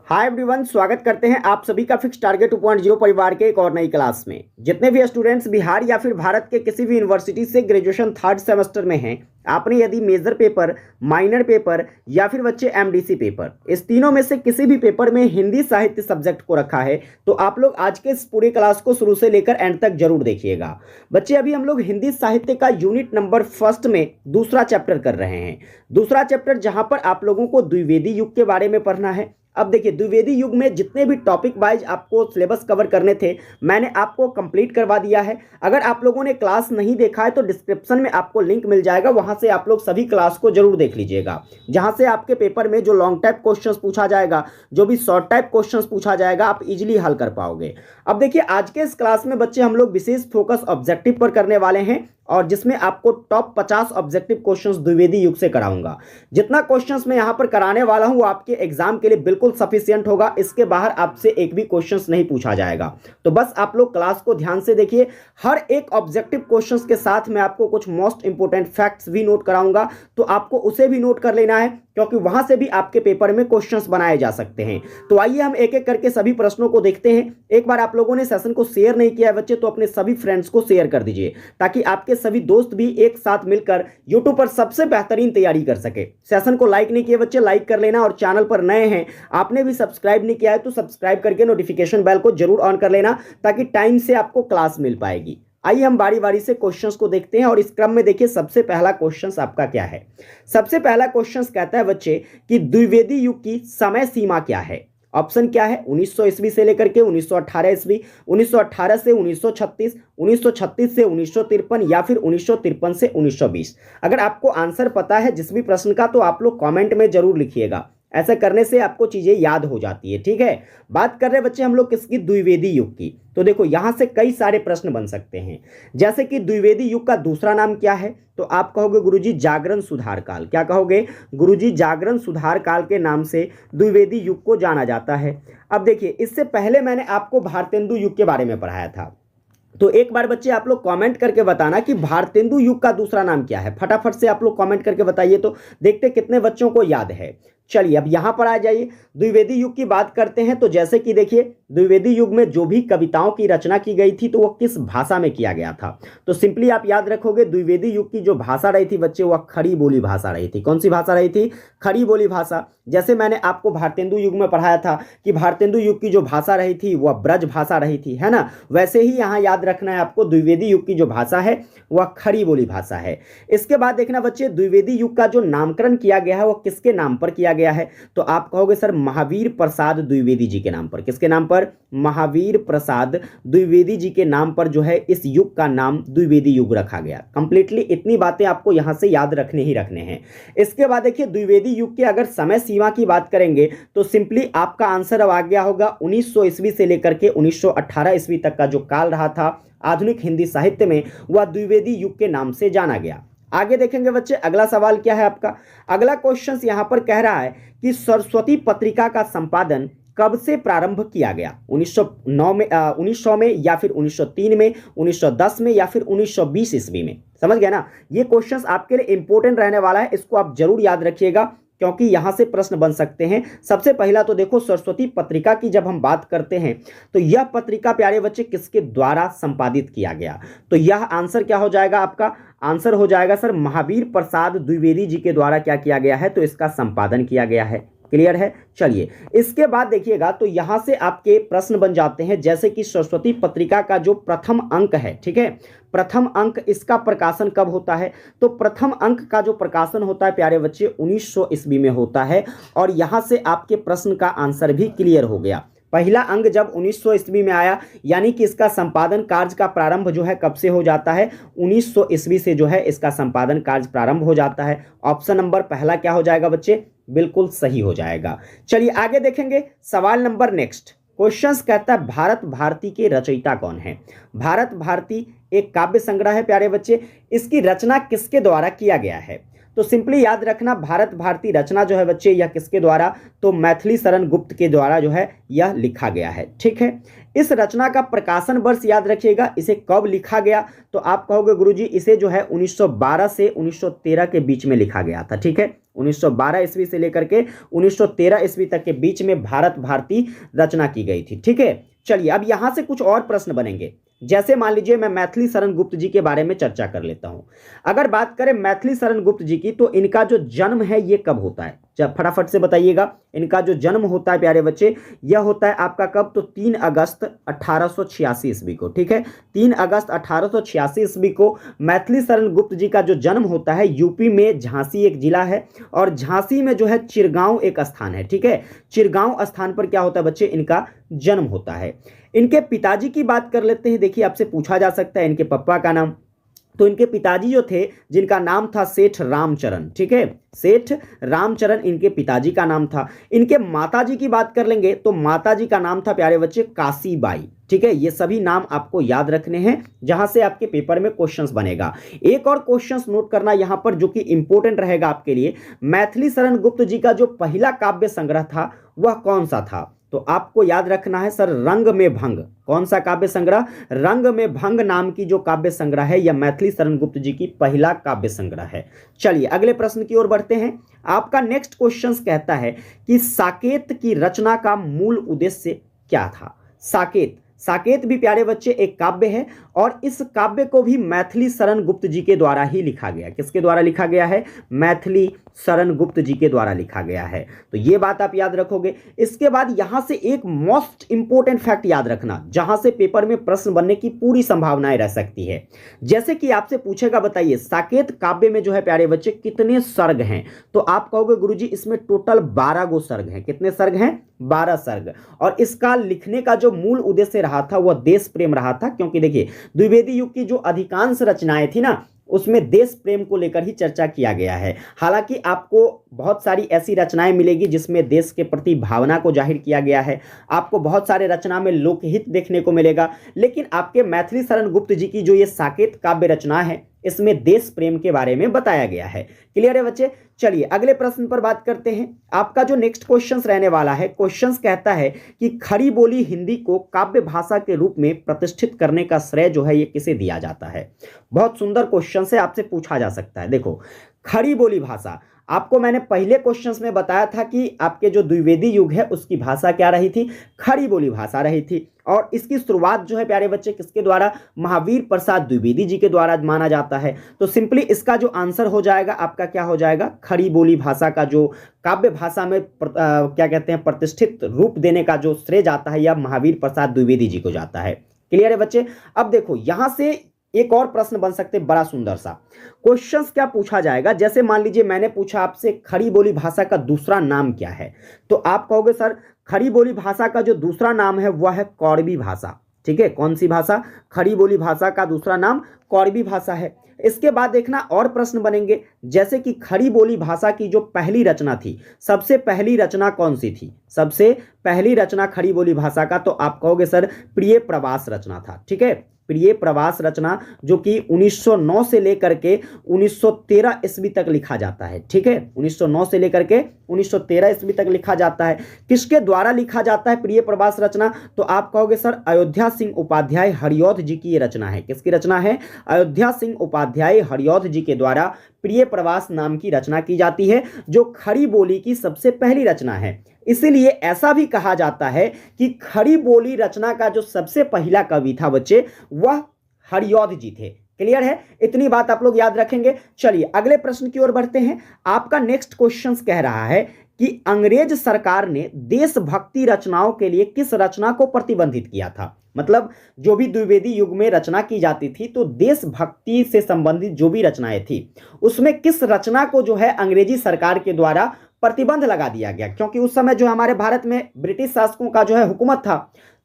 Hi everyone, स्वागत करते हैं आप सभी का फिक्स टारगेट 2.0 परिवार के एक और नई क्लास में। जितने भी स्टूडेंट्स बिहार या फिर भारत के किसी भी यूनिवर्सिटी से ग्रेजुएशन थर्ड सेमेस्टर में हैं, आपने यदि मेजर पेपर, माइनर पेपर या फिर बच्चे एमडीसी पेपर, इस तीनों में से किसी भी पेपर में हिंदी साहित्य सब्जेक्ट को रखा है तो आप लोग आज के इस पूरे क्लास को शुरू से लेकर एंड तक जरूर देखिएगा। बच्चे, अभी हम लोग हिंदी साहित्य का यूनिट नंबर फर्स्ट में दूसरा चैप्टर कर रहे हैं। दूसरा चैप्टर जहां पर आप लोगों को द्विवेदी युग के बारे में पढ़ना है। अब देखिए, द्विवेदी युग में जितने भी टॉपिक वाइज आपको सिलेबस कवर करने थे मैंने आपको कंप्लीट करवा दिया है। अगर आप लोगों ने क्लास नहीं देखा है तो डिस्क्रिप्शन में आपको लिंक मिल जाएगा, वहां से आप लोग सभी क्लास को जरूर देख लीजिएगा। जहां से आपके पेपर में जो लॉन्ग टाइप क्वेश्चंस पूछा जाएगा, जो भी शॉर्ट टाइप क्वेश्चंस पूछा जाएगा, आप इजीली हल कर पाओगे। अब देखिए, आज के इस क्लास में बच्चे हम लोग विशेष फोकस ऑब्जेक्टिव पर करने वाले हैं और जिसमें आपको टॉप 50 ऑब्जेक्टिव क्वेश्चंस द्विवेदी युग से कराऊंगा। जितना क्वेश्चंस मैं यहां पर कराने वाला हूं वो आपके एग्जाम के लिए बिल्कुल सफिशिएंट होगा। इसके बाहर आपसे एक भी क्वेश्चंस नहीं पूछा जाएगा। तो बस आप लोग क्लास को ध्यान से देखिए। हर एक ऑब्जेक्टिव क्वेश्चंस के साथ मैं आपको कुछ मोस्ट इंपोर्टेंट फैक्ट्स भी नोट कराऊंगा, तो आपको उसे भी नोट कर लेना है क्योंकि वहां से भी आपके पेपर में क्वेश्चंस बनाए जा सकते हैं। तो आइए हम एक एक करके सभी प्रश्नों को देखते हैं। एक बार आप लोगों ने सेशन को शेयर नहीं किया है बच्चे, तो अपने सभी फ्रेंड्स को शेयर कर दीजिए ताकि आपके सभी दोस्त भी एक साथ मिलकर यूट्यूब पर सबसे बेहतरीन तैयारी कर सके। सेशन को लाइक नहीं किए बच्चे, लाइक कर लेना, और चैनल पर नए हैं, आपने भी सब्सक्राइब नहीं किया है तो सब्सक्राइब करके नोटिफिकेशन बेल को जरूर ऑन कर लेना ताकि टाइम से आपको क्लास मिल पाएगी। आइए हम बारी बारी से क्वेश्चंस को देखते हैं और इस क्रम में देखिए सबसे पहला क्वेश्चंस आपका क्या है। सबसे पहला क्वेश्चंस कहता है बच्चे कि द्विवेदी युग की समय सीमा क्या है। ऑप्शन क्या है? 1900 ईस्वी से लेकर के 1918 ईस्वी, 1918 से 1936, 1936 से 1953 या फिर 1953 से 1920। अगर आपको आंसर पता है जिस भी प्रश्न का तो आप लोग कमेंट में जरूर लिखिएगा। ऐसा करने से आपको चीजें याद हो जाती है। ठीक है, बात कर रहे बच्चे हम लोग किसकी? द्विवेदी युग की। तो देखो यहां से कई सारे प्रश्न बन सकते हैं, जैसे कि द्विवेदी युग का दूसरा नाम क्या है? तो आप कहोगे गुरुजी जागरण सुधार काल। क्या कहोगे? गुरुजी जागरण सुधार काल के नाम से द्विवेदी युग को जाना जाता है। अब देखिए, इससे पहले मैंने आपको भारतेंदु युग के बारे में पढ़ाया था, तो एक बार बच्चे आप लोग कमेंट करके बताना कि भारतेंदु युग का दूसरा नाम क्या है। फटाफट से आप लोग कमेंट करके बताइए तो देखते कितने बच्चों को याद है। चलिए अब यहां पर आ जाइए, द्विवेदी युग की बात करते हैं। तो जैसे कि देखिए, द्विवेदी युग में जो भी कविताओं की रचना की गई थी तो वह किस भाषा में किया गया था? तो सिंपली आप याद रखोगे, द्विवेदी युग की जो भाषा रही थी बच्चे वह खड़ी बोली भाषा रही थी। कौन सी भाषा रही थी? खड़ी बोली भाषा। जैसे मैंने आपको भारतेंदु युग में पढ़ाया था कि भारतेंदु युग की जो भाषा रही थी वह ब्रज भाषा रही थी, है ना? वैसे ही यहाँ याद रखना है आपको, द्विवेदी युग की जो भाषा है वह खड़ी बोली भाषा है। इसके बाद देखना बच्चे, द्विवेदी युग का जो नामकरण किया गया है वह किसके नाम पर किया गया है? तो आप कहोगे सर महावीर प्रसाद द्विवेदी जी के नाम पर। किसके नाम पर? महावीर प्रसाद द्विवेदी जी के नाम पर जो है इस युग का नाम द्विवेदी युग रखा गया। कंप्लीटली इतनी बातें आपको यहां से याद रखने ही रखने हैं। इसके बाद देखिए, द्विवेदी युग के अगर समय सीमा की बात करेंगे तो सिंपली आपका आंसर अब आ गया होगा 1900 ईस्वी से लेकर के 1918 ईस्वी तक का जो काल रहा था आधुनिक हिंदी साहित्य में, वह द्विवेदी युग के नाम से जाना गया। आगे देखेंगे बच्चे, अगला सवाल क्या है आपका? अगला क्वेश्चन यहां पर कह रहा है कि सरस्वती पत्रिका का संपादन कब से प्रारंभ किया गया? 1909 में, 1900 में, या फिर 1903 में, 1910 में, या फिर 1920 ईस्वी में? समझ गया ना? ये क्वेश्चंस आपके लिए इंपॉर्टेंट रहने वाला है, इसको आप जरूर याद रखिएगा क्योंकि यहां से प्रश्न बन सकते हैं। सबसे पहला तो देखो, सरस्वती पत्रिका की जब हम बात करते हैं तो यह पत्रिका प्यारे बच्चे किसके द्वारा संपादित किया गया? तो यह आंसर क्या हो जाएगा आपका? आंसर हो जाएगा सर महावीर प्रसाद द्विवेदी जी के द्वारा क्या किया गया है? तो इसका संपादन किया गया है। क्लियर है? चलिए इसके बाद देखिएगा, तो यहां से आपके प्रश्न बन जाते हैं, जैसे कि सरस्वती पत्रिका का जो प्रथम अंक है, ठीक है, प्रथम अंक, इसका प्रकाशन कब होता है? तो प्रथम अंक का जो प्रकाशन होता है प्यारे बच्चे 1900 ईस्वी में होता है। और यहां से आपके प्रश्न का आंसर भी क्लियर हो गया। पहला अंक जब 1900 ईस्वी में आया, यानी कि इसका संपादन कार्य का प्रारंभ जो है कब से हो जाता है? 1900 ईस्वी से जो है इसका संपादन कार्य प्रारंभ हो जाता है। ऑप्शन नंबर पहला क्या हो जाएगा बच्चे? बिल्कुल सही हो जाएगा। चलिए आगे देखेंगे सवाल नंबर नेक्स्ट। क्वेश्चंस कहता है भारत भारती के रचयिता कौन है? भारत भारती एक काव्य संग्रह है प्यारे बच्चे, इसकी रचना किसके द्वारा किया गया है? तो सिंपली याद रखना, भारत भारती रचना जो है बच्चे यह किसके द्वारा? तो मैथिली शरण गुप्त के द्वारा जो है यह लिखा गया है। ठीक है, इस रचना का प्रकाशन वर्ष याद रखिएगा, इसे कब लिखा गया, तो आप कहोगे गुरुजी इसे जो है 1912 से 1913 के बीच में लिखा गया था। ठीक है, 1912 ईस्वी से लेकर के 1913 ईस्वी तक के बीच में भारत भारती रचना की गई थी। ठीक है, चलिए अब यहां से कुछ और प्रश्न बनेंगे। जैसे मान लीजिए मैं मैथिली शरण गुप्त जी के बारे में चर्चा कर लेता हूं। अगर बात करें मैथिली शरण गुप्त जी की, तो इनका जो जन्म है ये कब होता है, जब फटाफट से बताइएगा। इनका जो जन्म होता है प्यारे बच्चे, यह होता है आपका कब, तो 3 अगस्त 1886 ईस्वी को। ठीक है, 3 अगस्त 1886 ईस्वी को मैथिली शरण गुप्त जी का जो जन्म होता है। यूपी में झांसी एक जिला है और झांसी में जो है चिरगांव एक स्थान है। ठीक है, चिरगांव स्थान पर क्या होता है बच्चे, इनका जन्म होता है। इनके पिताजी की बात कर लेते हैं। देखिए आपसे पूछा जा सकता है इनके पापा का नाम, तो इनके पिताजी जो थे जिनका नाम था सेठ रामचरण। ठीक है, सेठ रामचरण इनके पिताजी का नाम था। इनके माताजी की बात कर लेंगे तो माताजी का नाम था प्यारे बच्चे काशीबाई। ठीक है, ये सभी नाम आपको याद रखने हैं जहां से आपके पेपर में क्वेश्चंस बनेगा। एक और क्वेश्चंस नोट करना यहां पर जो कि इंपॉर्टेंट रहेगा आपके लिए, मैथिली शरण गुप्त जी का जो पहला काव्य संग्रह था वह कौन सा था, तो आपको याद रखना है सर रंग में भंग। कौन सा काव्य संग्रह, रंग में भंग नाम की जो काव्य संग्रह है यह मैथिली शरण गुप्त जी की पहला काव्य संग्रह है। चलिए अगले प्रश्न की ओर बढ़ते हैं। आपका नेक्स्ट क्वेश्चन कहता है कि साकेत की रचना का मूल उद्देश्य क्या था। साकेत, साकेत भी प्यारे बच्चे एक काव्य है और इस काव्य को भी मैथिली शरण गुप्त जी के द्वारा ही लिखा गया। किसके द्वारा लिखा गया है, मैथिली शरण गुप्त जी के द्वारा लिखा गया है। तो ये बात आप याद रखोगे। इसके बाद यहां से एक मोस्ट इंपोर्टेंट फैक्ट याद रखना जहां से पेपर में प्रश्न बनने की पूरी संभावनाएं रह सकती है। जैसे कि आपसे पूछेगा बताइए साकेत काव्य में जो है प्यारे बच्चे कितने सर्ग हैं, तो आप कहोगे गुरुजी इसमें टोटल 12 गो सर्ग हैं। कितने सर्ग हैं, 12 सर्ग। और इसका लिखने का जो मूल उद्देश्य रहा था वह देश प्रेम रहा था, क्योंकि देखिए द्विवेदी युग की जो अधिकांश रचनाएं थी ना उसमें देश प्रेम को लेकर ही चर्चा किया गया है। हालांकि आपको बहुत सारी ऐसी रचनाएं मिलेगी जिसमें देश के प्रति भावना को जाहिर किया गया है, आपको बहुत सारे रचना में लोकहित देखने को मिलेगा, लेकिन आपके मैथिली शरण गुप्त जी की जो ये साकेत काव्य रचना है इसमें देश प्रेम के बारे में बताया गया है। क्लियर है बच्चे। चलिए अगले प्रश्न पर बात करते हैं। आपका जो नेक्स्ट क्वेश्चन रहने वाला है, क्वेश्चन कहता है कि खड़ी बोली हिंदी को काव्य भाषा के रूप में प्रतिष्ठित करने का श्रेय जो है ये किसे दिया जाता है। बहुत सुंदर क्वेश्चन से आपसे पूछा जा सकता है। देखो खड़ी बोली भाषा, आपको मैंने पहले क्वेश्चंस में बताया था कि आपके जो द्विवेदी युग है उसकी भाषा क्या रही थी, खड़ी बोली भाषा रही थी। और इसकी शुरुआत जो है प्यारे बच्चे किसके द्वारा, महावीर प्रसाद द्विवेदी जी के द्वारा माना जाता है। तो सिंपली इसका जो आंसर हो जाएगा आपका क्या हो जाएगा, खड़ी बोली भाषा का जो काव्य भाषा में क्या कहते हैं प्रतिष्ठित रूप देने का जो श्रेय जाता है यह महावीर प्रसाद द्विवेदी जी को जाता है। क्लियर है बच्चे। अब देखो यहां से एक और प्रश्न बन सकते बड़ा सुंदर सा क्वेश्चंस क्या पूछा जाएगा। जैसे मान लीजिए मैंने पूछा आपसे खड़ी बोली भाषा का दूसरा नाम क्या है, तो आप कहोगे सर खड़ी बोली भाषा का जो दूसरा नाम है वह है कौरवी भाषा। ठीक है, कौन सी भाषा, खड़ी बोली भाषा का दूसरा नाम कौरवी भाषा है। इसके बाद देखना और प्रश्न बनेंगे, जैसे कि खड़ी बोली भाषा की जो पहली रचना थी, सबसे पहली रचना कौन सी थी, सबसे पहली रचना खड़ी बोली भाषा का, तो आप कहोगे सर प्रिय प्रवास रचना था। ठीक है, प्रिय प्रवास रचना जो कि 1909 से लेकर के 1913 ईस्वी तक लिखा जाता है। ठीक है, 1909 से लेकर के 1913 ईस्वी तक लिखा जाता है। किसके द्वारा लिखा जाता है प्रिय प्रवास रचना, तो आप कहोगे सर अयोध्या सिंह उपाध्याय हरिऔध जी की ये रचना है। किसकी रचना है, अयोध्या सिंह उपाध्याय हरिऔध जी के द्वारा प्रिय प्रवास नाम की रचना की जाती है, जो खड़ी बोली की सबसे पहली रचना है। इसीलिए ऐसा भी कहा जाता है कि खड़ी बोली रचना का जो सबसे पहला कवि था बच्चे वह हरिऔध जी थे। क्लियर है, इतनी बात आप लोग याद रखेंगे। चलिए अगले प्रश्न की ओर बढ़ते हैं। आपका नेक्स्ट क्वेश्चन कह रहा है कि अंग्रेज सरकार ने देशभक्ति रचनाओं के लिए किस रचना को प्रतिबंधित किया था। मतलब जो भी द्विवेदी युग में रचना की जाती थी तो देशभक्ति से संबंधित जो भी रचनाएं थी उसमें किस रचना को जो है अंग्रेजी सरकार के द्वारा प्रतिबंध लगा दिया गया, क्योंकि उस समय जो हमारे भारत में ब्रिटिश शासकों का जो है हुकूमत था,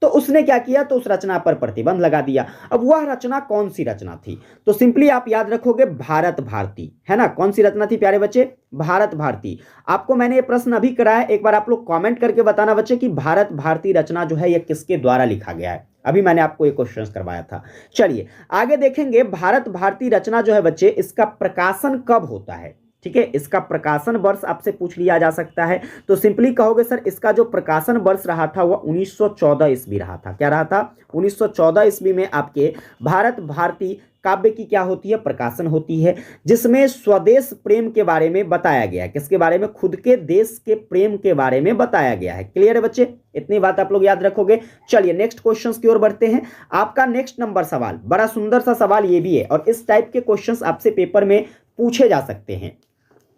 तो उसने क्या किया, तो उस रचना पर प्रतिबंध लगा दिया। अब वह रचना कौन सी रचना थी, तो सिंपली आप याद रखोगे भारत भारती, है ना। कौन सी रचना थी प्यारे बच्चे, भारत भारती। आपको मैंने ये प्रश्न अभी कराया, एक बार आप लोग कमेंट करके बताना बच्चे कि भारत भारती रचना जो है यह किसके द्वारा लिखा गया है। अभी मैंने आपको एक क्वेश्चन करवाया था। चलिए आगे देखेंगे, भारत भारती रचना जो है बच्चे इसका प्रकाशन कब होता है। ठीक है, इसका प्रकाशन वर्ष आपसे पूछ लिया जा सकता है, तो सिंपली कहोगे सर इसका जो प्रकाशन वर्ष रहा था वह 1914 ईस्वी रहा था। क्या रहा था? 1914 ईस्वी में आपके भारत भारती काव्य की क्या होती है? प्रकाशन होती है, जिसमें स्वदेश प्रेम के बारे में बताया गया है। किसके बारे में? खुद के देश के प्रेम के बारे में बताया गया है। क्लियर है बच्चे? इतनी बात आप लोग याद रखोगे। चलिए नेक्स्ट क्वेश्चंस की ओर बढ़ते हैं। आपका नेक्स्ट नंबर सवाल बड़ा सुंदर सा सवाल ये भी है, और इस टाइप के क्वेश्चंस आपसे पेपर में पूछे जा सकते हैं।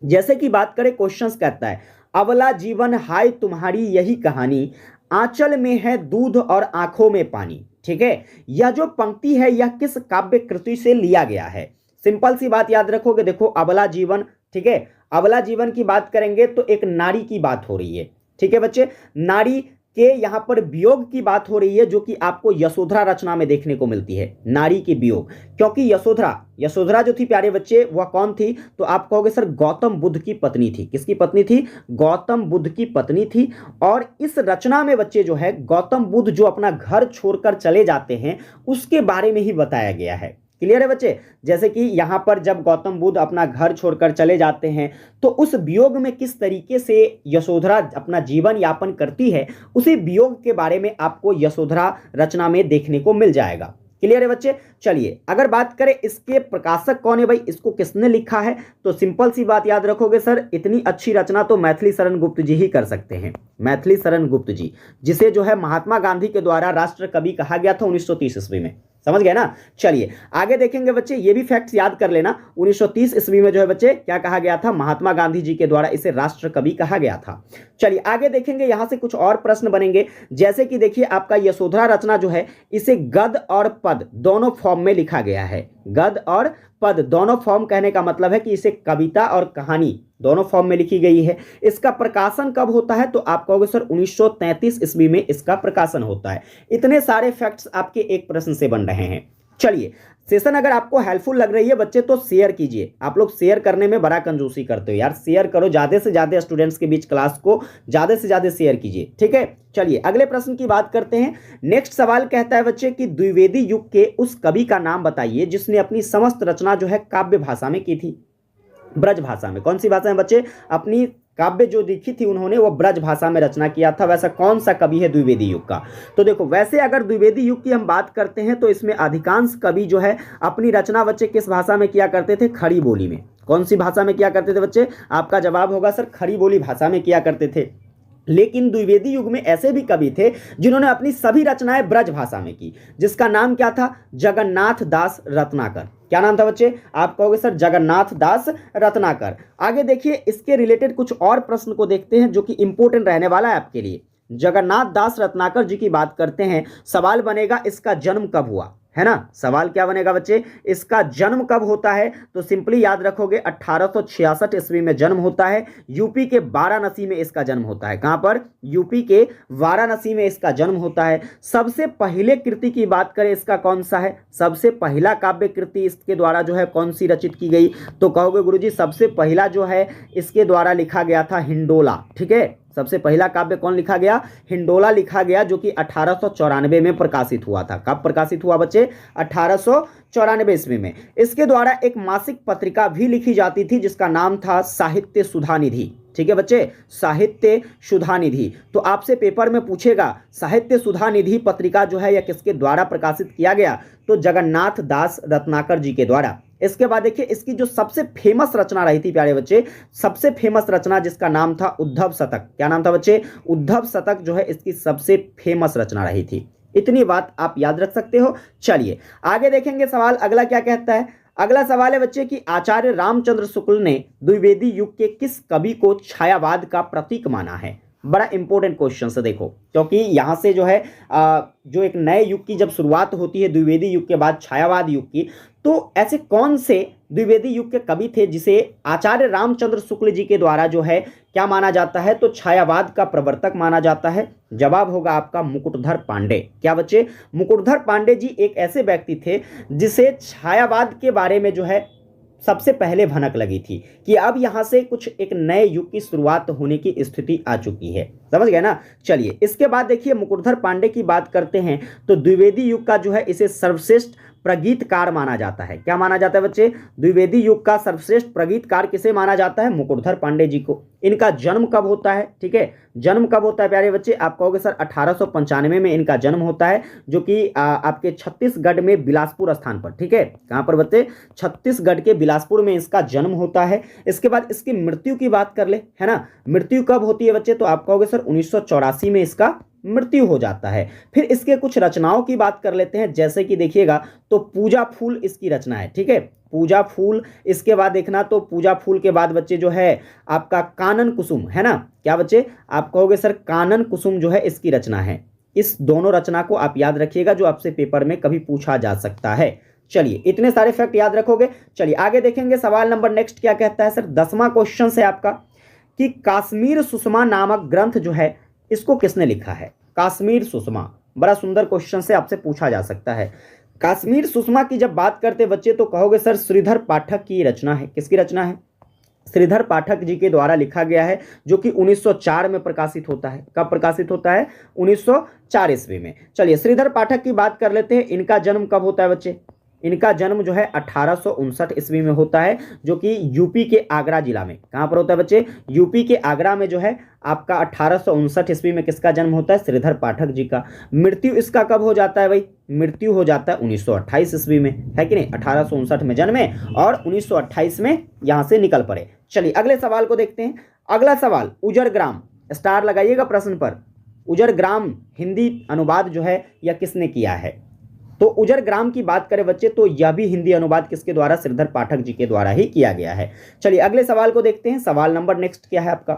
जैसे कि बात करें, क्वेश्चंस कहता है अबला जीवन हाय तुम्हारी यही कहानी, आंचल में है दूध और आंखों में पानी। ठीक है, यह जो पंक्ति है यह किस काव्य कृति से लिया गया है? सिंपल सी बात याद रखोगे। देखो अबला जीवन, ठीक है, अबला जीवन की बात करेंगे तो एक नारी की बात हो रही है। ठीक है बच्चे, नारी के यहां पर वियोग की बात हो रही है, जो कि आपको यशोधरा रचना में देखने को मिलती है। नारी की वियोग, क्योंकि यशोधरा जो थी प्यारे बच्चे वह कौन थी? तो आप कहोगे सर गौतम बुद्ध की पत्नी थी। किसकी पत्नी थी? गौतम बुद्ध की पत्नी थी। और इस रचना में बच्चे जो है गौतम बुद्ध जो अपना घर छोड़कर चले जाते हैं उसके बारे में ही बताया गया है। क्लियर है बच्चे? जैसे कि यहां पर जब गौतम बुद्ध अपना घर छोड़कर चले जाते हैं तो उस वियोग में किस तरीके से यशोधरा अपना जीवन यापन करती है, उसी वियोग के बारे में आपको यशोधरा रचना में देखने को मिल जाएगा। क्लियर है बच्चे? चलिए अगर बात करें इसके प्रकाशक कौन है भाई, इसको किसने लिखा है, तो सिंपल सी बात याद रखोगे सर इतनी अच्छी रचना तो मैथिली शरण गुप्त जी ही कर सकते हैं। मैथिली शरण गुप्त जी, जिसे जो है महात्मा गांधी के द्वारा राष्ट्र कवि कहा गया था 1930 ईस्वी में। समझ गए ना? चलिए आगे देखेंगे बच्चे, ये भी फैक्ट्स याद कर लेना। 1930 ईस्वी में जो है बच्चे क्या कहा गया था? महात्मा गांधी जी के द्वारा इसे राष्ट्र कवि कहा गया था। चलिए आगे देखेंगे, यहां से कुछ और प्रश्न बनेंगे। जैसे कि देखिए आपका यशोधरा रचना जो है इसे गद्य और पद दोनों फॉर्म में लिखा गया है। गद्य और पद दोनों फॉर्म कहने का मतलब है कि इसे कविता और कहानी दोनों फॉर्म में लिखी गई है। इसका प्रकाशन कब होता है? तो आप कहोगे सर 1933 ईस्वी में इसका प्रकाशन होता है। इतने सारे फैक्ट्स आपके एक प्रश्न से बन रहे हैं। चलिए सेशन अगर आपको हेल्पफुल लग रही है बच्चे तो शेयर कीजिए। आप लोग शेयर करने में बड़ा कंजूसी करते हो यार, शेयर करो ज्यादा से ज्यादा स्टूडेंट्स के बीच, क्लास को ज्यादा से ज्यादा शेयर कीजिए। ठीक है, चलिए अगले प्रश्न की बात करते हैं। नेक्स्ट सवाल कहता है बच्चे कि द्विवेदी युग के उस कवि का नाम बताइए जिसने अपनी समस्त रचना जो है काव्य भाषा में की थी, ब्रज भाषा में। कौन सी भाषा में बच्चे? अपनी काव्य जो लिखी थी उन्होंने वो ब्रज भाषा में रचना किया था। वैसा कौन सा कवि है द्विवेदी युग का? तो देखो वैसे अगर द्विवेदी युग की हम बात करते हैं तो इसमें अधिकांश कवि जो है अपनी रचना बच्चे किस भाषा में किया करते थे? खड़ी बोली में। कौन सी भाषा में किया करते थे बच्चे? आपका जवाब होगा सर खड़ी बोली भाषा में किया करते थे। लेकिन द्विवेदी युग में ऐसे भी कवि थे जिन्होंने अपनी सभी रचनाएं ब्रज भाषा में की, जिसका नाम क्या था? जगन्नाथ दास रत्नाकर। क्या नाम था बच्चे? आप कहोगे सर जगन्नाथ दास रत्नाकर। आगे देखिए इसके रिलेटेड कुछ और प्रश्न को देखते हैं जो कि इंपॉर्टेंट रहने वाला है आपके लिए। जगन्नाथ दास रत्नाकर जी की बात करते हैं, सवाल बनेगा इसका जन्म कब हुआ, है ना? सवाल क्या बनेगा बच्चे? इसका जन्म कब होता है? तो सिंपली याद रखोगे 1866 ईस्वी में जन्म होता है। यूपी के वाराणसी में इसका जन्म होता है। कहां पर? यूपी के वाराणसी में इसका जन्म होता है। सबसे पहले कृति की बात करें इसका कौन सा है? सबसे पहला काव्य कृति इसके द्वारा जो है कौन सी रचित की गई? तो कहोगे गुरुजी सबसे पहला जो है इसके द्वारा लिखा गया था हिंडोला। ठीक है, सबसे पहला काव्य कौन लिखा गया? हिंडोला लिखा गया, जो कि 1894 में प्रकाशित हुआ था। कब प्रकाशित हुआ बच्चे? 1894 ईस्वी में। इसके द्वारा एक मासिक पत्रिका भी लिखी जाती थी जिसका नाम था साहित्य सुधा निधि। ठीक है बच्चे, साहित्य सुधा निधि। तो आपसे पेपर में पूछेगा साहित्य सुधा निधि पत्रिका जो है यह किसके द्वारा प्रकाशित किया गया? तो जगन्नाथ दास रत्नाकर जी के द्वारा। इसके बाद देखिए इसकी जो सबसे फेमस रचना रही थी प्यारे बच्चे, सबसे फेमस रचना जिसका नाम था उद्धव शतक। क्या नाम था बच्चे? उद्धव शतक जो है इसकी सबसे फेमस रचना रही थी। इतनी बात आप याद रख सकते हो। चलिए आगे देखेंगे सवाल अगला क्या कहता है। अगला सवाल है बच्चे कि आचार्य रामचंद्र शुक्ल ने द्विवेदी युग के किस कवि को छायावाद का प्रतीक माना है? बड़ा इंपॉर्टेंट क्वेश्चन है देखो, क्योंकि यहाँ से जो है जो एक नए युग की जब शुरुआत होती है द्विवेदी युग के बाद छायावाद युग की, तो ऐसे कौन से द्विवेदी युग के कवि थे जिसे आचार्य रामचंद्र शुक्ल जी के द्वारा जो है क्या माना जाता है? तो छायावाद का प्रवर्तक माना जाता है। जवाब होगा आपका मुकुटधर पांडे। क्या बच्चे? मुकुटधर पांडे जी एक ऐसे व्यक्ति थे जिसे छायावाद के बारे में जो है सबसे पहले भनक लगी थी कि अब यहां से कुछ एक नए युग की शुरुआत होने की स्थिति आ चुकी है। समझ गए ना? चलिए इसके बाद देखिए मुकुटधर पांडे की बात करते हैं तो द्विवेदी युग का जो है इसे सर्वश्रेष्ठ प्रगीतकार माना जाता है। क्या माना जाता है बच्चे? द्विवेदी युग का सर्वश्रेष्ठ प्रगीतकार किसे माना जाता है? मुकुटधर पांडे जी को। इनका जन्म कब होता है? ठीक है, जन्म कब होता है प्यारे बच्चे? आप कहोगे सर 1895 में इनका जन्म होता है, जो कि आपके छत्तीसगढ़ में बिलासपुर स्थान पर। ठीक है, कहां पर बच्चे? छत्तीसगढ़ के बिलासपुर में इसका जन्म होता है। इसके बाद इसकी मृत्यु की बात कर ले, है ना, मृत्यु कब होती है बच्चे? तो आप कहोगे सर 1984 में इसका मृत्यु हो जाता है। फिर इसके कुछ रचनाओं की बात कर लेते हैं, जैसे कि देखिएगा तो पूजा फूल इसकी रचना है। ठीक है, पूजा फूल। इसके बाद देखना तो पूजा फूल के बाद बच्चे जो है आपका कानन कुसुम, है ना, क्या बच्चे? आप कहोगे सर कानन कुसुम जो है इसकी रचना है। इस दोनों रचना को आप याद रखिएगा, जो आपसे पेपर में कभी पूछा जा सकता है। चलिए, इतने सारे फैक्ट याद रखोगे। चलिए आगे देखेंगे, सवाल नंबर नेक्स्ट क्या कहता है सर? 10वां क्वेश्चन है आपका कि काश्मीर सुषमा नामक ग्रंथ जो है इसको किसने लिखा है? काश्मीर सुषमा, बड़ा सुंदर क्वेश्चन से आपसे पूछा जा सकता है। काश्मीर सुषमा की जब बात करते बच्चे तो कहोगे सर श्रीधर पाठक की रचना है। किसकी रचना है? श्रीधर पाठक जी के द्वारा लिखा गया है, जो कि 1904 में प्रकाशित होता है। कब प्रकाशित होता है? 1904 ईस्वी में। चलिए श्रीधर पाठक की बात कर लेते हैं। इनका जन्म कब होता है बच्चे? इनका जन्म जो है 1859 ईस्वी में होता है, जो कि यूपी के आगरा जिला में। कहां पर होता है बच्चे? यूपी के आगरा में जो है आपका 1859 ईस्वी में किसका जन्म होता है? श्रीधर पाठक जी का। मृत्यु इसका कब हो जाता है भाई? मृत्यु हो जाता है 1928 ईस्वी में, है कि नहीं? 1859 में जन्मे और 1928 में यहां से निकल पड़े। चलिए अगले सवाल को देखते हैं। अगला सवाल, उजर ग्राम, स्टार लगाइएगा प्रश्न पर। उजर ग्राम हिंदी अनुवाद जो है यह किसने किया है? तो उजर ग्राम की बात करें बच्चे तो यह भी हिंदी अनुवाद किसके द्वारा? श्रीधर पाठक जी के द्वारा ही किया गया है। चलिए अगले सवाल को देखते हैं। सवाल नंबर नेक्स्ट क्या है आपका?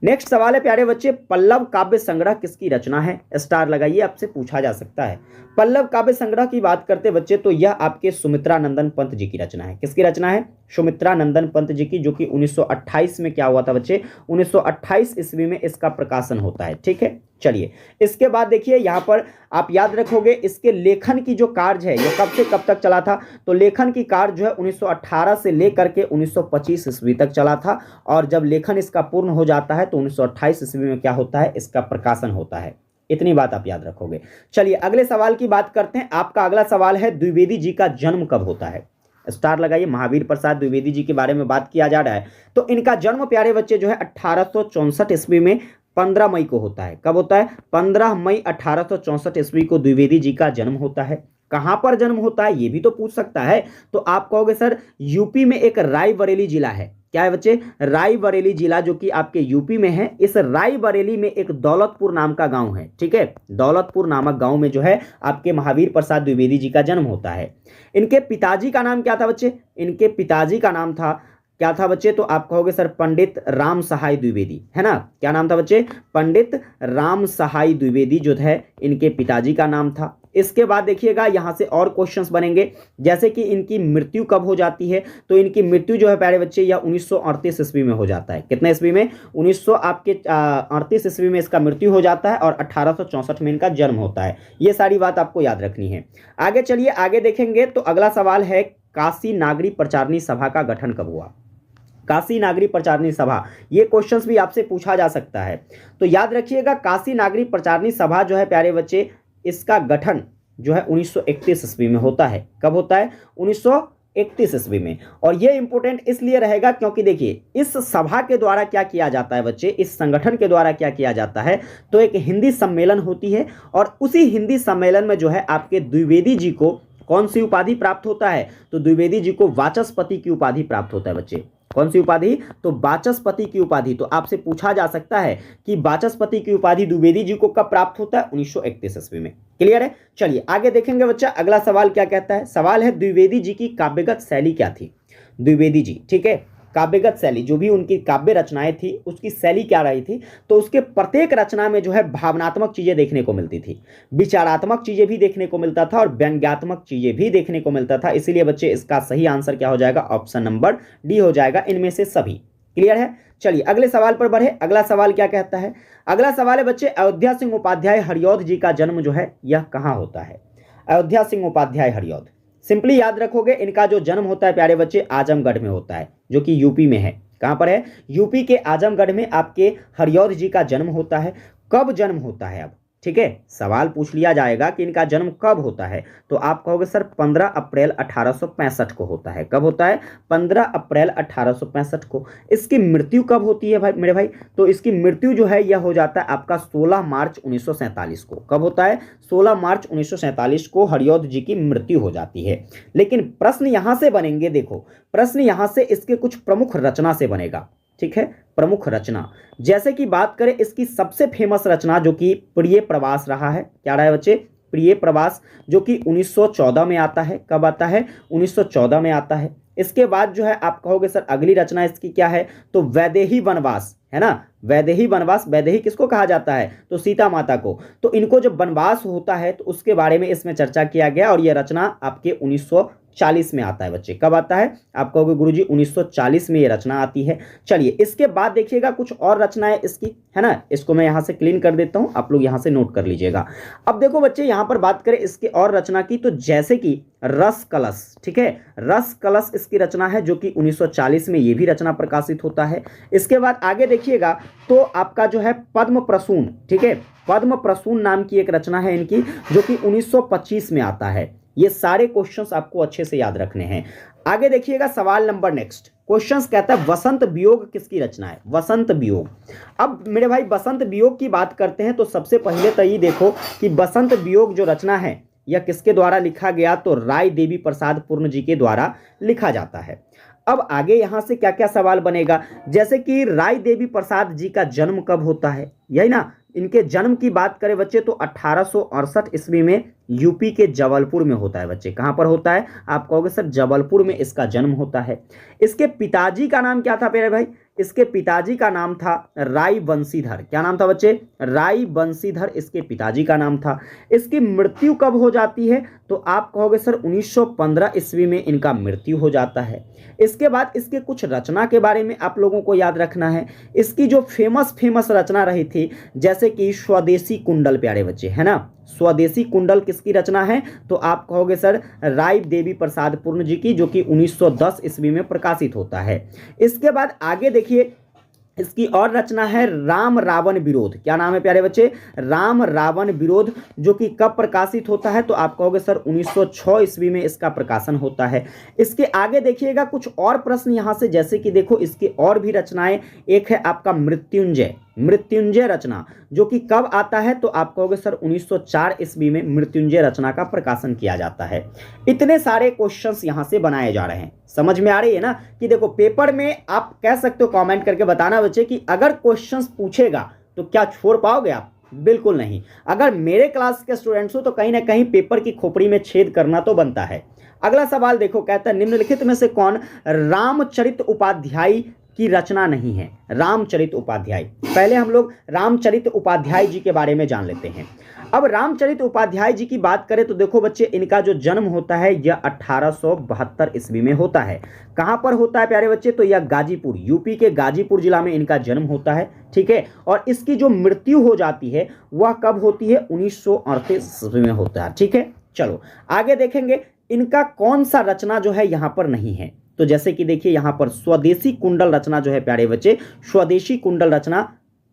नेक्स्ट सवाल है प्यारे बच्चे, पल्लव काव्य संग्रह किसकी रचना है? स्टार लगाइए, आपसे पूछा जा सकता है। पल्लव काव्य संग्रह की बात करते बच्चे तो यह आपके सुमित्रा नंदन पंत जी की रचना है। किसकी रचना है? सुमित्रा नंदन पंत जी की, जो कि 1928 में क्या हुआ था बच्चे? 1928 ईस्वी में इसका प्रकाशन होता है। ठीक है, चलिए इसके बाद देखिए यहां पर आप याद रखोगे इसके लेखन की जो कार्य है यह कब से कब तक चला था? तो लेखन की कार्य जो है 1918 से लेकर के 1925 ईस्वी तक चला था, और जब लेखन इसका पूर्ण हो जाता है तो 1928 ईस्वी में क्या होता है? इसका प्रकाशन होता है। इतनी बात आप याद रखोगे। चलिए अगले सवाल की बात करते हैं। आपका अगला सवाल है, द्विवेदी जी का जन्म कब होता है? स्टार लगाइए। महावीर प्रसाद द्विवेदी जी के बारे में बात किया जा रहा है। तो इनका जन्म प्यारे बच्चे जो है 1864 ईस्वी में 15 मई को होता है। कब होता है? 15 मई 1864 ईस्वी को द्विवेदी जी का जन्म होता है। कहां पर जन्म होता है ये भी तो पूछ सकता है। तो आप कहोगे सर यूपी में एक रायबरेली जिला है। क्या है बच्चे? रायबरेली जिला, जो कि आपके यूपी में है। इस रायबरेली में एक दौलतपुर नाम का गांव है। ठीक है, दौलतपुर नामक गांव में जो है आपके महावीर प्रसाद द्विवेदी जी का जन्म होता है। इनके पिताजी का नाम क्या था बच्चे? इनके पिताजी का नाम था, क्या था बच्चे? तो आप कहोगे सर पंडित राम सहाय द्विवेदी, है ना। क्या नाम था बच्चे? पंडित राम सहाय द्विवेदी जो है इनके पिताजी का नाम था। इसके बाद देखिएगा यहां से और क्वेश्चंस बनेंगे, जैसे कि इनकी मृत्यु कब हो जाती है? तो इनकी मृत्यु जो है प्यारे बच्चे यह 1938 ईस्वी में हो जाता है। कितने ईस्वी में? 1938 ईस्वी में इसका मृत्यु हो जाता है और 1864 में इनका जन्म होता है। ये सारी बात आपको याद रखनी है। आगे चलिए, आगे देखेंगे तो अगला सवाल है, काशी नागरी प्रचारणी सभा का गठन कब हुआ? काशी नागरी प्रचारणी सभा, ये क्वेश्चंस भी आपसे पूछा जा सकता है। तो याद रखिएगा काशी नागरी प्रचारणी सभा जो है प्यारे बच्चे, इसका गठन जो है 1931 ईस्वी में होता है। कब होता है? 1931 ईस्वी में। और ये इंपॉर्टेंट इसलिए रहेगा क्योंकि देखिए इस सभा के द्वारा क्या किया जाता है बच्चे, इस संगठन के द्वारा क्या किया जाता है, तो एक हिंदी सम्मेलन होती है और उसी हिंदी सम्मेलन में जो है आपके द्विवेदी जी को कौन सी उपाधि प्राप्त होता है? तो द्विवेदी जी को वाचस्पति की उपाधि प्राप्त होता है बच्चे। कौन सी उपाधि? तो वाचस्पति की उपाधि। तो आपसे पूछा जा सकता है कि वाचस्पति की उपाधि द्विवेदी जी को कब प्राप्त होता है? 1931 ईस्वी में। क्लियर है? चलिए आगे देखेंगे बच्चा, अगला सवाल क्या कहता है। सवाल है द्विवेदी जी की काव्यगत शैली क्या थी? द्विवेदी जी, ठीक है, काव्यगत शैली, जो भी उनकी काव्य रचनाएं थी उसकी शैली क्या रही थी? तो उसके प्रत्येक रचना में जो है भावनात्मक चीजें देखने को मिलती थी, विचारात्मक चीजें भी देखने को मिलता था और व्यंग्यात्मक चीजें भी देखने को मिलता था। इसीलिए बच्चे इसका सही आंसर क्या हो जाएगा? ऑप्शन नंबर डी हो जाएगा, इनमें से सभी। क्लियर है? चलिए अगले सवाल पर बढ़े। अगला सवाल क्या कहता है? अगला सवाल है बच्चे, अयोध्या सिंह उपाध्याय हरिऔध जी का जन्म जो है यह कहां होता है? अयोध्या सिंह उपाध्याय हरिऔध, सिंपली याद रखोगे इनका जो जन्म होता है प्यारे बच्चे आजमगढ़ में होता है, जो कि यूपी में है। कहां पर है? यूपी के आजमगढ़ में आपके हरिऔध जी का जन्म होता है। कब जन्म होता है? अब ठीक है, सवाल पूछ लिया जाएगा कि इनका जन्म कब होता है, तो आप कहोगे सर 15 अप्रैल 1865 को होता है। कब होता है? 15 अप्रैल 1865 को। इसकी मृत्यु कब होती है भाई मेरे भाई? तो इसकी मृत्यु जो है यह हो जाता है आपका 16 मार्च 1947 को। कब होता है? 16 मार्च 1947 को हरिऔध जी की मृत्यु हो जाती है। लेकिन प्रश्न यहां से बनेंगे, देखो प्रश्न यहां से इसके कुछ प्रमुख रचना से बनेगा, ठीक है, प्रमुख रचना। जैसे कि बात करें इसकी सबसे फेमस रचना जो कि प्रिय प्रवास रहा है। क्या रहा है बच्चे? प्रिय प्रवास, जो कि 1914 में आता है। कब आता है? 1914 में आता है। इसके बाद जो है आप कहोगे सर अगली रचना इसकी क्या है, तो वैदेही वनवास, है ना, वैदेही वनवास। वैदेही किसको कहा जाता है? तो सीता माता को। तो इनको जब वनवास होता है तो उसके बारे में इसमें चर्चा किया गया और यह रचना आपके 1940 में आता है बच्चे। कब आता है? आप कहोगे गुरुजी 1940 में ये रचना आती है। चलिए इसके बाद देखिएगा कुछ और रचनाएं इसकी, है ना, इसको मैं यहां से क्लीन कर देता हूं, आप लोग यहां से नोट कर लीजिएगा। अब देखो बच्चे यहां पर बात करें इसकी और रचना की, तो जैसे कि रस कलश, ठीक है, रस कलश इसकी रचना है जो कि 1940 में ये भी रचना प्रकाशित होता है। इसके बाद आगे देखिएगा तो आपका जो है पद्म प्रसून, ठीक है, पद्म प्रसून नाम की एक रचना है इनकी जो कि 1925 में आता है। ये सारे क्वेश्चंस आपको अच्छे से याद रखने हैं। आगे देखिएगा सवाल नंबर नेक्स्ट क्वेश्चंस कहता है वसंत वियोग किसकी रचना है? वसंत वियोग। अब मेरे भाई वसंत वियोग की बात करते हैं तो सबसे पहले तो ये देखो कि वसंत वियोग जो रचना है यह किसके द्वारा लिखा गया, तो राय देवी प्रसाद पूर्ण जी के द्वारा लिखा जाता है। अब आगे यहां से क्या क्या सवाल बनेगा, जैसे कि राय देवी प्रसाद जी का जन्म कब होता है, यही ना, इनके जन्म की बात करें बच्चे तो 1868 ईस्वी में यूपी के जबलपुर में होता है बच्चे। कहां पर होता है? आप कहोगे सर जबलपुर में इसका जन्म होता है। इसके पिताजी का नाम क्या था मेरे भाई? इसके पिताजी का नाम था राय बंशीधर। क्या नाम था बच्चे? राय बंशीधर इसके पिताजी का नाम था। इसकी मृत्यु कब हो जाती है? तो आप कहोगे सर 1915 ईस्वी में इनका मृत्यु हो जाता है। इसके बाद इसके कुछ रचना के बारे में आप लोगों को याद रखना है। इसकी जो फेमस रचना रही थी जैसे कि स्वदेशी कुंडल, प्यारे बच्चे, है ना, स्वदेशी कुंडल किसकी रचना है? तो आप कहोगे सर राय देवी प्रसाद पूर्ण जी की, जो कि 1910 ईस्वी में प्रकाशित होता है। इसके बाद आगे देखिए इसकी और रचना है राम रावण विरोध। क्या नाम है प्यारे बच्चे? राम रावण विरोध, जो कि कब प्रकाशित होता है? तो आप कहोगे सर 1906 ईस्वी में इसका प्रकाशन होता है। इसके आगे देखिएगा कुछ और प्रश्न यहां से, जैसे कि देखो इसकी और भी रचनाएं, एक है आपका मृत्युंजय, मृत्युंजय रचना, जो कि कब आता है? तो आप कहोगे सर 1904 ईस्वी में मृत्युंजय रचना का प्रकाशन किया जाता है। इतने सारे क्वेश्चंस यहां से बनाए जा रहे हैं। समझ में आ रही है ना कि देखो पेपर में आप कह सकते हो कमेंट करके बताना बच्चे कि अगर क्वेश्चंस पूछेगा तो क्या छोड़ पाओगे आप? बिल्कुल नहीं। अगर मेरे क्लास के स्टूडेंट्स हो तो कहीं ना कहीं पेपर की खोपड़ी में छेद करना तो बनता है। अगला सवाल देखो, कहता है निम्नलिखित में से कौन रामचरित उपाध्याय की रचना नहीं है? रामचरित उपाध्याय, पहले हम लोग रामचरित उपाध्याय जी के बारे में जान लेते हैं। अब रामचरित उपाध्याय जी की बात करें तो देखो बच्चे इनका जो जन्म होता है यह 1872 ईस्वी में होता है। कहां पर होता है प्यारे बच्चे? तो यह गाजीपुर, यूपी के गाजीपुर जिला में इनका जन्म होता है, ठीक है। और इसकी जो मृत्यु हो जाती है वह कब होती है? 1938 ईस्वी में होता है, ठीक है। चलो आगे देखेंगे इनका कौन सा रचना जो है यहां पर नहीं है। तो जैसे कि देखिए यहां पर स्वदेशी कुंडल रचना जो है प्यारे बच्चे, स्वदेशी कुंडल रचना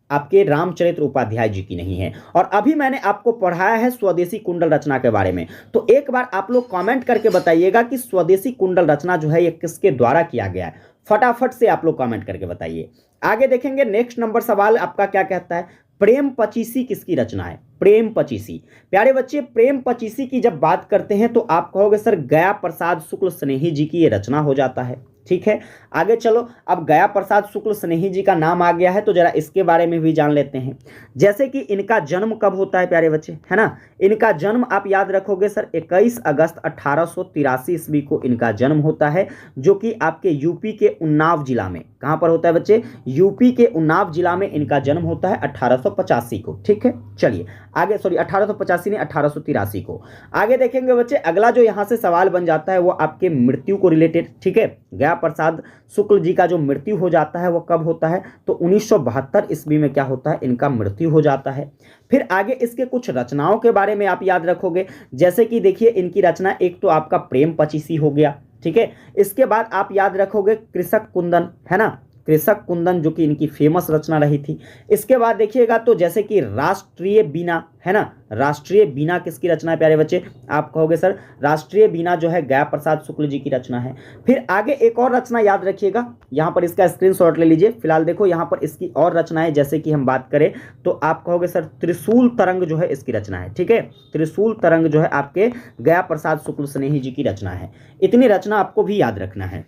आपके रामचरित्र उपाध्याय जी की नहीं है। और अभी मैंने आपको पढ़ाया है स्वदेशी कुंडल रचना के बारे में, तो एक बार आप लोग कमेंट करके बताइएगा कि स्वदेशी कुंडल रचना जो है ये किसके द्वारा किया गया है। फटाफट से आप लोग कमेंट करके बताइए। आगे देखेंगे नेक्स्ट नंबर सवाल आपका क्या कहता है, प्रेम पचीसी किसकी रचना है? प्रेम पचीसी, प्यारे बच्चे प्रेम पचीसी की जब बात करते हैं तो आप कहोगे सर गया प्रसाद शुक्ल स्नेही जी की ये रचना हो जाता है, ठीक है। आगे चलो, अब गया प्रसाद शुक्ल स्नेही जी का नाम आ गया है तो जरा इसके बारे में भी जान लेते हैं। जैसे कि इनका जन्म कब होता है प्यारे बच्चे, है ना, इनका जन्म आप याद रखोगे सर 21 अगस्त 1883 ईस्वी को इनका जन्म होता है, जो कि आपके यूपी के उन्नाव जिला में, कहां पर होता है बच्चे? यूपी के उन्नाव जिला में इनका जन्म होता है 1885 को, ठीक है। चलिए आगे, सॉरी 1885 नहीं 1883 को। आगे देखेंगे बच्चे अगला जो यहां से सवाल बन जाता है वो आपके मृत्यु को रिलेटेड, ठीक है। गया प्रसाद शुक्ल जी का जो मृत्यु हो जाता है वो कब होता है? तो 1972 ईस्वी में क्या होता है? इनका मृत्यु हो जाता है। फिर आगे इसके कुछ रचनाओं के बारे में आप याद रखोगे, जैसे कि देखिए इनकी रचना एक तो आपका प्रेम पचीसी हो गया, ठीक है। इसके बाद आप याद रखोगे कृषक कुंदन, है ना, कृषक कुंदन जो कि इनकी फेमस रचना रही थी। इसके बाद देखिएगा तो जैसे कि राष्ट्रीय बीना है ना, राष्ट्रीय बीना किसकी रचना है प्यारे बच्चे? आप कहोगे सर राष्ट्रीय बीना जो है गया प्रसाद शुक्ल जी की रचना है। फिर आगे एक और रचना याद रखिएगा, यहाँ पर इसका स्क्रीनशॉट ले लीजिए। फिलहाल देखो यहाँ पर इसकी और रचना है, जैसे कि हम बात करें तो आप कहोगे सर त्रिशूल तरंग जो है इसकी रचना है। ठीक है, त्रिशूल तरंग जो है आपके गया प्रसाद शुक्ल स्नेही जी की रचना है। इतनी रचना आपको भी याद रखना है।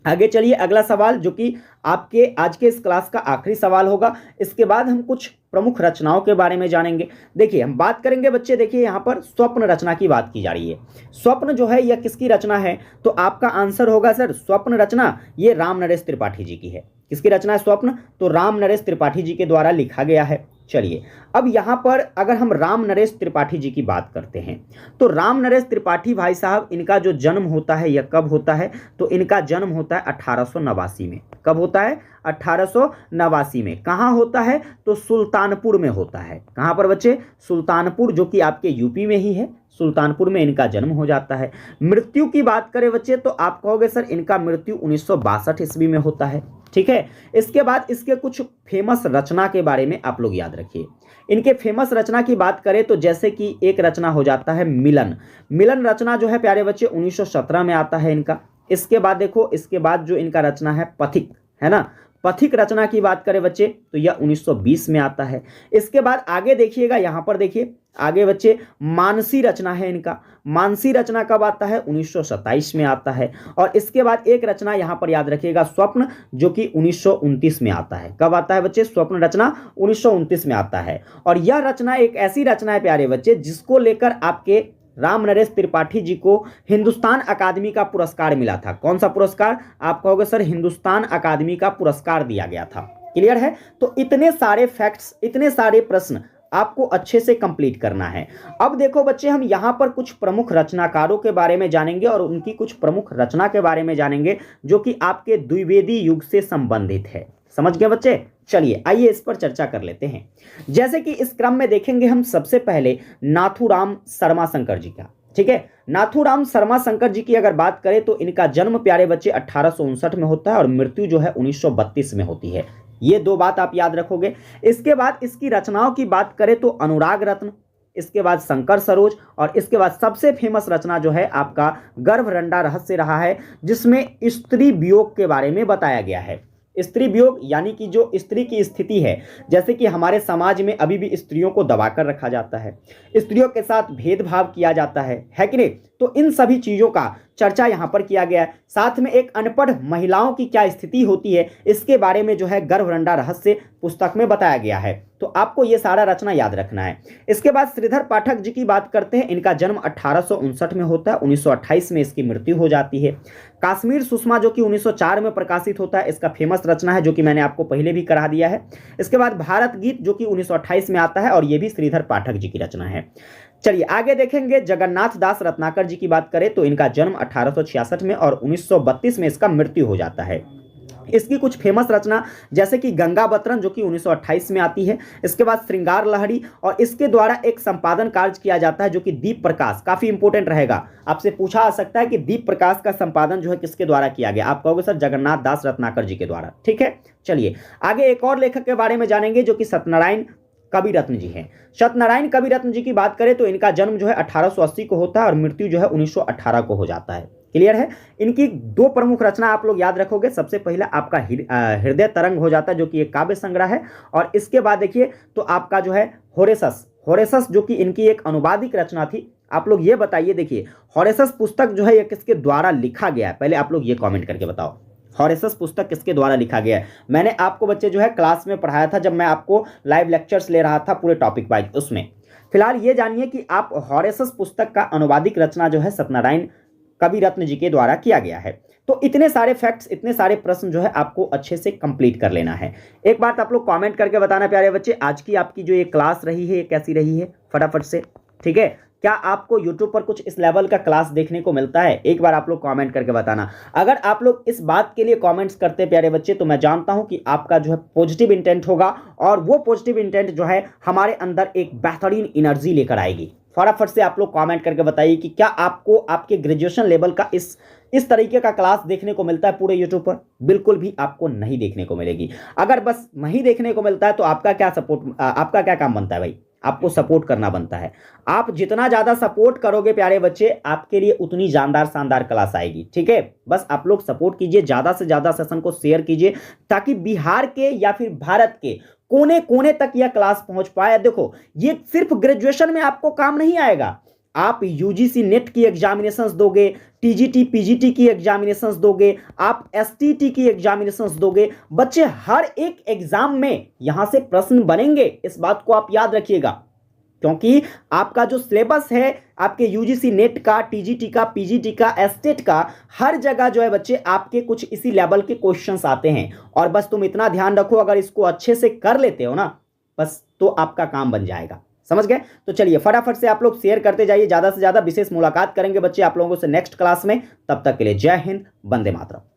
आगे चलिए अगला सवाल जो कि आपके आज के इस क्लास का आखिरी सवाल होगा। इसके बाद हम कुछ प्रमुख रचनाओं के बारे में जानेंगे। देखिए हम बात करेंगे बच्चे, देखिए यहाँ पर स्वप्न रचना की बात की जा रही है। स्वप्न जो है यह किसकी रचना है? तो आपका आंसर होगा सर स्वप्न रचना ये राम नरेश त्रिपाठी जी की है। किसकी रचना है स्वप्न? तो राम नरेश त्रिपाठी जी के द्वारा लिखा गया है। चलिए अब यहाँ पर अगर हम राम नरेश त्रिपाठी जी की बात करते हैं तो राम नरेश त्रिपाठी भाई साहब इनका जो जन्म होता है यह कब होता है? तो इनका जन्म होता है 1889 में। कब होता है? 1889 में। कहाँ होता है? तो सुल्तानपुर में होता है। कहाँ पर बच्चे? सुल्तानपुर, जो कि आपके यूपी में ही है। सुल्तानपुर में इनका जन्म हो जाता है। मृत्यु की बात करें बच्चे तो आप कहोगे सर इनका मृत्यु 1962 ईस्वी में होता है। ठीक है, इसके बाद इसके कुछ फेमस रचना के बारे में आप लोग याद रखिए। इनके फेमस रचना की बात करें तो जैसे कि एक रचना हो जाता है मिलन। मिलन रचना जो है प्यारे बच्चे 1917 में आता है इनका। इसके बाद देखो, इसके बाद जो इनका रचना है पथिक, है ना, पथिक रचना की बात करें बच्चे तो यह 1920 में आता है। इसके बाद आगे देखिएगा, यहाँ पर देखिए आगे बच्चे मानसी रचना है इनका। मानसी रचना कब आता है? 1927 में आता है। और इसके बाद एक रचना यहाँ पर याद रखिएगा स्वप्न, जो कि 1929 में आता है। कब आता है बच्चे? स्वप्न रचना 1929 में आता है। और यह रचना एक ऐसी रचना है प्यारे बच्चे जिसको लेकर आपके राम नरेश त्रिपाठी जी को हिंदुस्तान अकादमी का पुरस्कार मिला था। कौन सा पुरस्कार? आप कहोगे सर हिंदुस्तान अकादमी का पुरस्कार दिया गया था। क्लियर है? तो इतने सारे फैक्ट्स, इतने सारे प्रश्न आपको अच्छे से कंप्लीट करना है। अब देखो बच्चे, हम यहाँ पर कुछ प्रमुख रचनाकारों के बारे में जानेंगे और उनकी कुछ प्रमुख रचना के बारे में जानेंगे जो कि आपके द्विवेदी युग से संबंधित है। समझ गए बच्चे? चलिए आइए इस पर चर्चा कर लेते हैं। जैसे कि इस क्रम में देखेंगे हम सबसे पहले नाथूराम शर्मा शंकर जी का। ठीक है, नाथूराम शर्मा शंकर जी की अगर बात करें तो इनका जन्म प्यारे बच्चे 1859 में होता है और मृत्यु जो है 1932 में होती है। ये दो बात आप याद रखोगे। इसके बाद इसकी रचनाओं की बात करें तो अनुराग रत्न, इसके बाद शंकर सरोज और इसके बाद सबसे फेमस रचना जो है आपका गर्भरंडा रहस्य रहा है, जिसमें स्त्री वियोग के बारे में बताया गया है। स्त्री वियोग यानी कि जो स्त्री की स्थिति है, जैसे कि हमारे समाज में अभी भी स्त्रियों को दबाकर रखा जाता है, स्त्रियों के साथ भेदभाव किया जाता है कि नहीं? तो इन सभी चीज़ों का चर्चा यहाँ पर किया गया है। साथ में एक अनपढ़ महिलाओं की क्या स्थिति होती है इसके बारे में जो है गर्भरंडा रहस्य पुस्तक में बताया गया है। तो आपको ये सारा रचना याद रखना है। इसके बाद श्रीधर पाठक जी की बात करते हैं। इनका जन्म 1859 में होता है, 1928 में इसकी मृत्यु हो जाती है। काश्मीर सुषमा जो कि 1904 में प्रकाशित होता है, इसका फेमस रचना है जो कि मैंने आपको पहले भी करा दिया है। इसके बाद भारत गीत जो कि 1928 में आता है और ये भी श्रीधर पाठक जी की रचना है। चलिए आगे देखेंगे, जगन्नाथ दास रत्नाकर जी की बात करें तो इनका जन्म 1866 में और 1932 में इसका मृत्यु हो जाता है। इसकी कुछ फेमस रचना जैसे कि गंगा बतरन जो कि 1928 में आती है। इसके बाद श्रृंगार लहरी और इसके द्वारा एक संपादन कार्य किया जाता है जो कि दीप प्रकाश, काफी इंपॉर्टेंट रहेगा, आपसे पूछा आ सकता है कि दीप प्रकाश का संपादन जो है किसके द्वारा किया गया? आप कहोगे सर जगन्नाथ दास रत्नाकर जी के द्वारा। ठीक है, चलिए आगे एक और लेखक के बारे में जानेंगे जो कि सत्यनारायण कविरत्न जी हैं। सत्यनारायण कविरत्न जी की बात करें तो इनका जन्म जो है 1880 को होता है और मृत्यु जो है 1918 को हो जाता है। क्लियर है? इनकी दो प्रमुख रचना आप लोग याद रखोगे। सबसे पहला आपका हृदय तरंग हो जाता है जो कि एक काव्य संग्रह है, और इसके बाद देखिए तो आपका जो है होरेसस जो कि इनकी एक अनुवादिक रचना थी। आप लोग ये बताइए, देखिए होरेसस पुस्तक जो है ये किसके द्वारा लिखा गया है? पहले आप लोग ये कॉमेंट करके बताओ, हॉरेसस पुस्तक किसके द्वारा लिखा गया है? मैंने आपको बच्चे जो है क्लास में पढ़ाया था जब मैं आपको लाइव लेक्चर्स ले रहा था पूरे टॉपिक वाइज, उसमें। फिलहाल ये जानिए कि आप हॉरेसस पुस्तक का अनुवादिक रचना जो है सत्यनारायण कविरत्न जी के द्वारा किया गया है। तो इतने सारे फैक्ट्स, इतने सारे प्रश्न जो है आपको अच्छे से कंप्लीट कर लेना है। एक बात आप लोग कमेंट करके बताना प्यारे बच्चे, आज की आपकी जो ये क्लास रही है ये कैसी रही है फटाफट से। ठीक है, क्या आपको YouTube पर कुछ इस लेवल का क्लास देखने को मिलता है? एक बार आप लोग कमेंट करके बताना। अगर आप लोग इस बात के लिए कमेंट्स करते हैं प्यारे बच्चे तो मैं जानता हूं कि आपका जो है पॉजिटिव इंटेंट होगा और वो पॉजिटिव इंटेंट जो है हमारे अंदर एक बेहतरीन एनर्जी लेकर आएगी। फटाफट से आप लोग कमेंट करके बताइए कि क्या आपको आपके ग्रेजुएशन लेवल का इस तरीके का क्लास देखने को मिलता है पूरे यूट्यूब पर? बिल्कुल भी आपको नहीं देखने को मिलेगी। अगर बस नहीं देखने को मिलता है तो आपका क्या काम बनता है भाई? आपको सपोर्ट करना बनता है। आप जितना ज्यादा सपोर्ट करोगे प्यारे बच्चे, आपके लिए उतनी जानदार शानदार क्लास आएगी। ठीक है, बस आप लोग सपोर्ट कीजिए, ज्यादा से ज्यादा सेशन को शेयर कीजिए ताकि बिहार के या फिर भारत के कोने कोने तक यह क्लास पहुंच पाए। देखो, ये सिर्फ ग्रेजुएशन में आपको काम नहीं आएगा। आप यूजीसी नेट की एग्जामिनेशंस दोगे, टीजीटी पीजीटी की एग्जामिनेशंस दोगे, आप एसटीटी की एग्जामिनेशंस दोगे। बच्चे, हर एक एग्जाम में यहां से प्रश्न बनेंगे, इस बात को आप याद रखिएगा, क्योंकि आपका जो सिलेबस है आपके यूजीसी नेट का, टीजीटी का, पीजीटी का, एसटेट का, हर जगह जो है बच्चे आपके कुछ इसी लेवल के क्वेश्चंस आते हैं। और बस तुम इतना ध्यान रखो, अगर इसको अच्छे से कर लेते हो ना, बस तो आपका काम बन जाएगा। समझ गए? तो चलिए फटाफट से आप लोग शेयर करते जाइए, ज्यादा से ज्यादा। विशेष मुलाकात करेंगे बच्चे आप लोगों से नेक्स्ट क्लास में। तब तक के लिए जय हिंद, वंदे मातरम।